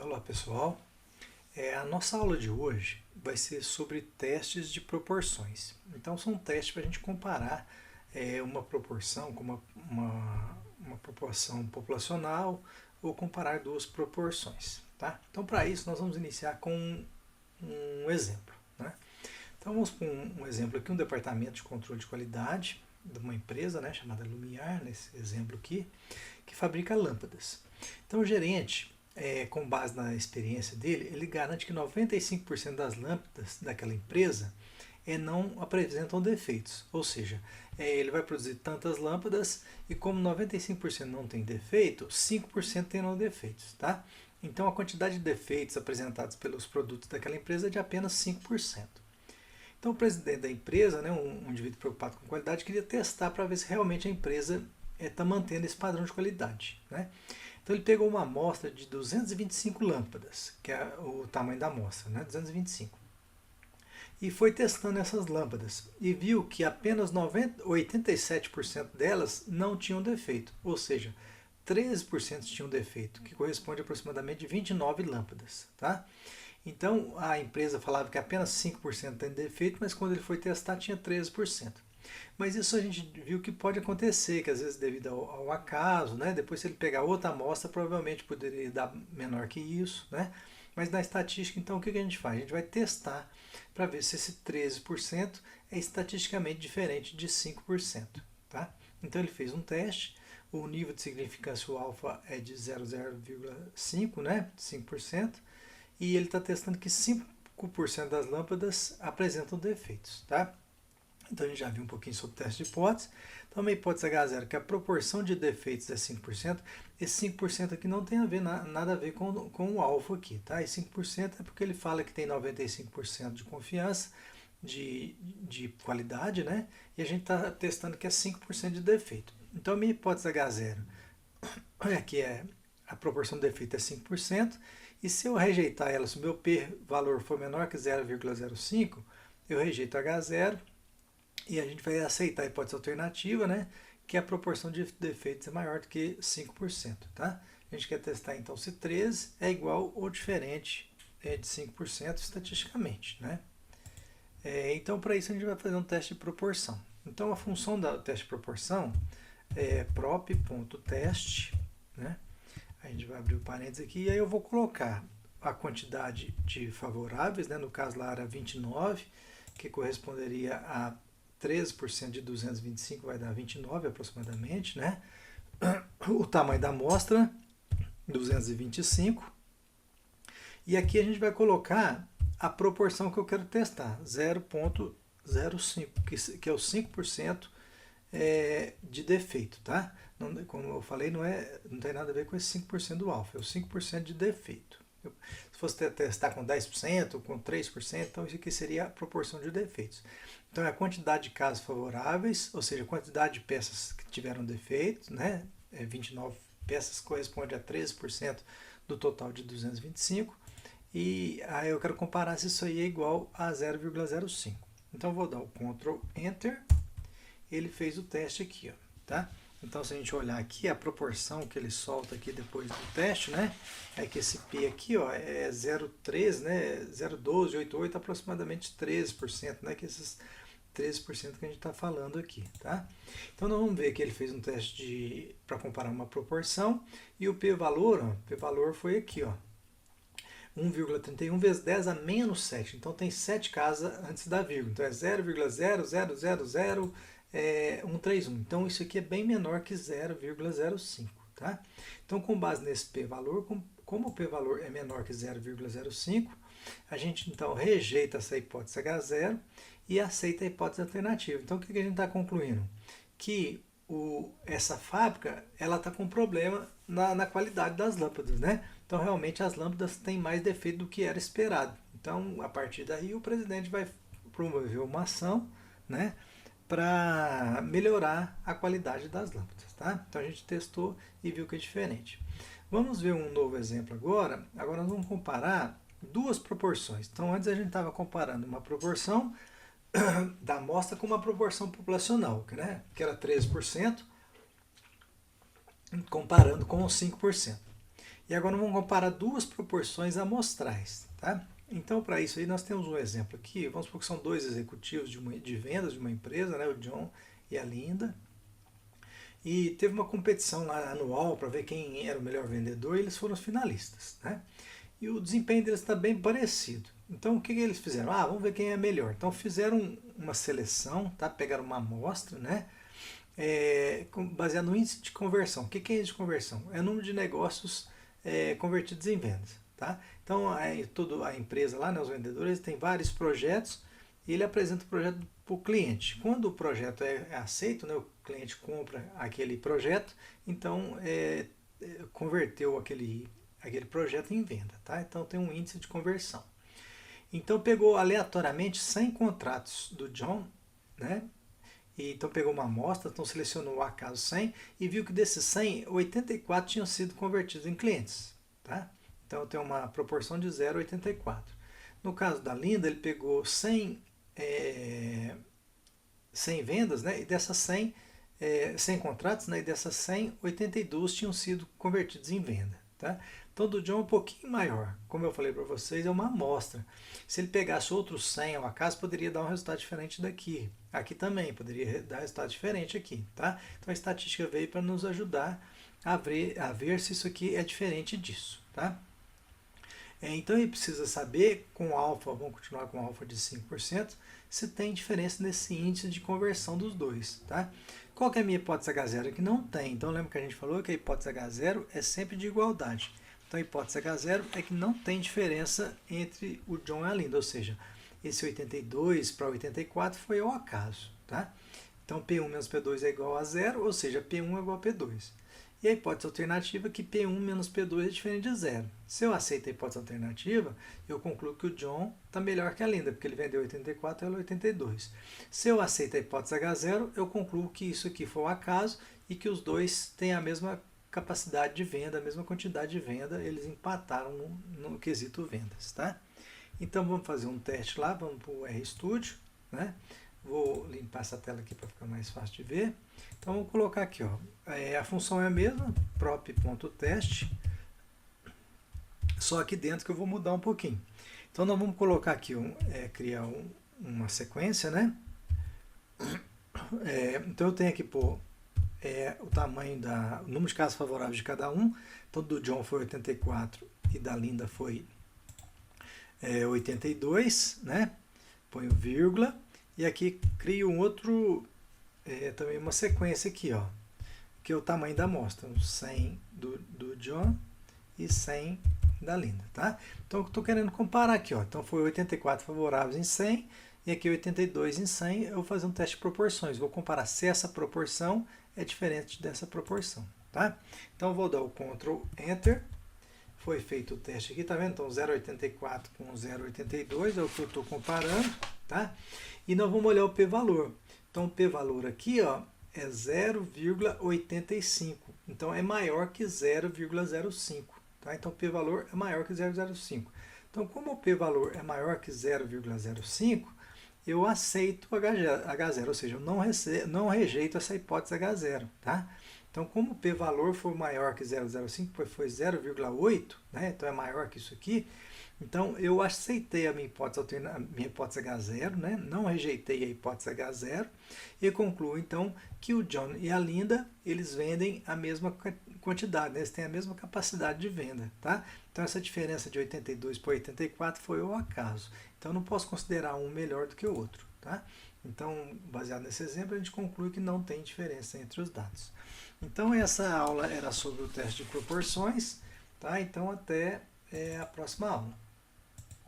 Olá pessoal, a nossa aula de hoje vai ser sobre testes de proporções. Então são testes para a gente comparar uma proporção com uma proporção populacional ou comparar duas proporções. Tá? Então para isso nós vamos iniciar com um exemplo. Né? Então vamos para um exemplo aqui, um departamento de controle de qualidade de uma empresa, né, chamada Lumiar, nesse exemplo aqui, que fabrica lâmpadas. Então o gerente, com base na experiência dele, ele garante que 95% das lâmpadas daquela empresa não apresentam defeitos. Ou seja, ele vai produzir tantas lâmpadas e como 95% não tem defeito, 5% terão defeitos. Tá? Então a quantidade de defeitos apresentados pelos produtos daquela empresa é de apenas 5%. Então o presidente da empresa, né, um indivíduo preocupado com qualidade, queria testar para ver se realmente a empresa está mantendo esse padrão de qualidade. Né? Então ele pegou uma amostra de 225 lâmpadas, que é o tamanho da amostra, né, 225. E foi testando essas lâmpadas e viu que apenas 87% delas não tinham defeito, ou seja, 13% tinham defeito, que corresponde a aproximadamente 29 lâmpadas. Tá? Então a empresa falava que apenas 5% tem defeito, mas quando ele foi testar tinha 13%. Mas isso a gente viu que pode acontecer, que às vezes devido ao acaso, né? Depois se ele pegar outra amostra, provavelmente poderia dar menor que isso, né? Mas na estatística, então, o que a gente faz? A gente vai testar para ver se esse 13% é estatisticamente diferente de 5%. Tá? Então ele fez um teste, o nível de significância, o alfa é de 0,5, né? 5%, e ele está testando que 5% das lâmpadas apresentam defeitos. Tá? Então a gente já viu um pouquinho sobre o teste de hipótese. Então a hipótese H0, que a proporção de defeitos é 5%, esse 5% aqui não tem a ver, nada a ver com o alfa aqui. Tá? E 5% é porque ele fala que tem 95% de confiança, de qualidade, né? E a gente está testando que é 5% de defeito. Então a minha hipótese H0 que a proporção de defeito é 5%, e se eu rejeitar ela, se o meu p-valor for menor que 0,05, eu rejeito H0, e a gente vai aceitar a hipótese alternativa, né, que a proporção de defeitos é maior do que 5%. Tá? A gente quer testar então se 13 é igual ou diferente de 5% estatisticamente. Né? Então para isso a gente vai fazer um teste de proporção. Então a função do teste de proporção é prop.teste, né? A gente vai abrir o parênteses aqui e aí eu vou colocar a quantidade de favoráveis, né? No caso lá era 29, que corresponderia a 13% de 225 vai dar 29 aproximadamente, né? O tamanho da amostra, 225. E aqui a gente vai colocar a proporção que eu quero testar, 0,05, que é o 5% de defeito, tá? Não, como eu falei, não tem nada a ver com esse 5% do alfa, é o 5% de defeito. Se fosse testar com 10%, com 3%, então isso aqui seria a proporção de defeitos. Então é a quantidade de casos favoráveis, ou seja, a quantidade de peças que tiveram defeitos, né? 29 peças corresponde a 13% do total de 225, e aí eu quero comparar se isso aí é igual a 0,05. Então eu vou dar o Ctrl Enter, ele fez o teste aqui, ó, tá? Então se a gente olhar aqui, a proporção que ele solta aqui depois do teste, né, é que esse P aqui, ó, é 0,13, né, 0,1288, aproximadamente 13%, né, que esses 13% que a gente está falando aqui, tá? Então nós vamos ver que ele fez um teste para comparar uma proporção, e o p-valor, ó, p-valor foi aqui, ó, 1,31 vezes 10 a menos 7, então tem 7 casas antes da vírgula, então é 0,0000131. Então isso aqui é bem menor que 0,05. Tá? Então com base nesse p-valor, como o p-valor é menor que 0,05, a gente então rejeita essa hipótese H0 e aceita a hipótese alternativa. Então o que a gente está concluindo? Que essa fábrica está com problema na qualidade das lâmpadas, né? Então realmente as lâmpadas têm mais defeito do que era esperado. Então a partir daí o presidente vai promover uma ação, né, para melhorar a qualidade das lâmpadas. Tá? Então a gente testou e viu que é diferente. Vamos ver um novo exemplo agora. Agora nós vamos comparar duas proporções. Então antes a gente estava comparando uma proporção da amostra com uma proporção populacional, né? Que era 13%, comparando com os 5%. E agora vamos comparar duas proporções amostrais, tá? Então, para isso aí, nós temos um exemplo aqui. Vamos supor que são dois executivos de vendas de uma empresa, né? O John e a Linda. E teve uma competição lá anual para ver quem era o melhor vendedor e eles foram os finalistas, né? E o desempenho deles está bem parecido. Então, o que eles fizeram? Ah, vamos ver quem é melhor. Então, fizeram uma seleção, tá? Pegaram uma amostra, né? Baseado no índice de conversão. O que é índice de conversão? É o número de negócios convertidos em vendas. Tá? Então, toda a empresa lá, né, os vendedores, tem vários projetos e ele apresenta o projeto para o cliente. Quando o projeto é aceito, né, o cliente compra aquele projeto, então converteu aquele projeto em venda. Tá? Então, tem um índice de conversão. Então, pegou aleatoriamente 100 contratos do John, né? E então pegou uma amostra, então selecionou o acaso 100 e viu que desses 100, 84 tinham sido convertidos em clientes. Tá? Então tem uma proporção de 0,84. No caso da Linda, ele pegou 100 vendas, né? E dessas 100 contratos, né? E dessas 100, 82 tinham sido convertidos em venda. Tá? Então do John é um pouquinho maior. Como eu falei para vocês, é uma amostra. Se ele pegasse outros 100 ao acaso, poderia dar um resultado diferente daqui. Aqui também poderia dar resultado diferente aqui. Tá? Então a estatística veio para nos ajudar a ver se isso aqui é diferente disso. Tá? Então ele precisa saber com alfa, vamos continuar com alfa de 5%, se tem diferença nesse índice de conversão dos dois. Tá? Qual que é a minha hipótese H0? Aqui não tem. Então lembra que a gente falou que a hipótese H0 é sempre de igualdade. Então a hipótese H0 é que não tem diferença entre o John e a Linda, ou seja, esse 82 para 84 foi ao acaso. Tá? Então P1 menos P2 é igual a 0, ou seja, P1 é igual a P2. E a hipótese alternativa é que P1 menos P2 é diferente de 0. Se eu aceito a hipótese alternativa, eu concluo que o John está melhor que a Linda, porque ele vendeu 84 e ela 82. Se eu aceito a hipótese H0, eu concluo que isso aqui foi um acaso e que os dois têm a mesma capacidade de venda, a mesma quantidade de venda, eles empataram no quesito vendas. Tá? Então vamos fazer um teste lá, vamos para o RStudio, né? Vou limpar essa tela aqui para ficar mais fácil de ver. Então vou colocar aqui, ó, a função é a mesma, prop.test, só aqui dentro que eu vou mudar um pouquinho. Então nós vamos colocar aqui, criar uma sequência, né? Então eu tenho aqui o tamanho o número de casos favoráveis de cada um. Então do John foi 84 e da Linda foi 82, né? Ponho vírgula e aqui crio um outro, também uma sequência aqui, ó, que é o tamanho da amostra, 100 do John e 100 da Linda, tá? Então eu estou querendo comparar aqui, ó. Então foi 84 favoráveis em 100 e aqui 82 em 100. Eu vou fazer um teste de proporções, vou comparar se essa proporção é diferente dessa proporção, tá? Então eu vou dar o Ctrl Enter. Foi feito o teste aqui, tá vendo? Então 0,84 com 0,82 é o que eu estou comparando, tá? E nós vamos olhar o p-valor. Então o p-valor aqui, ó, é 0,85. Então é maior que 0,05. Tá? Então o p-valor é maior que 0,05. Então como o p-valor é maior que 0,05, eu aceito o H0, ou seja, eu não rejeito essa hipótese H0. Tá? Então como o p-valor for maior que 0,05, pois foi 0,8, né? Então é maior que isso aqui, então eu aceitei a minha hipótese H0, né? Não rejeitei a hipótese H0 e concluo então que o John e a Linda, eles vendem a mesma quantidade, né? Eles têm a mesma capacidade de venda. Tá? Então essa diferença de 82 para 84 foi ao acaso. Então eu não posso considerar um melhor do que o outro. Tá? Então, baseado nesse exemplo, a gente conclui que não tem diferença entre os dados. Então essa aula era sobre o teste de proporções. Tá? Então até a próxima aula.